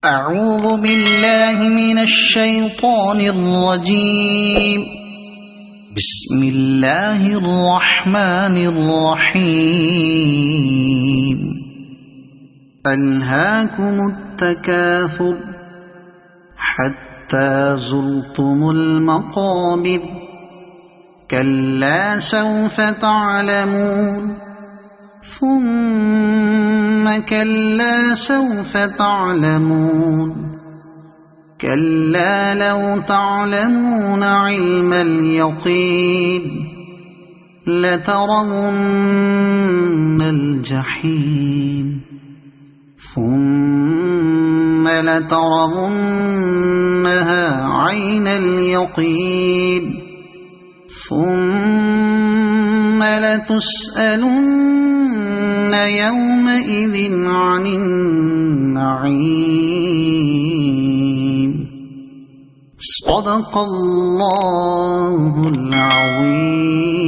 أعوذ بالله من الشيطان الرجيم. بسم الله الرحمن الرحيم. ألهاكم التكاثر حتى زرتم المقابر كلا سوف تعلمون ثم كلا سوف تعلمون كلا لو تعلمون علم اليقين لترون الجحيم ثم لترونها عين اليقين ثم لتسألن يومئذ عن النعيم. صدق الله العظيم.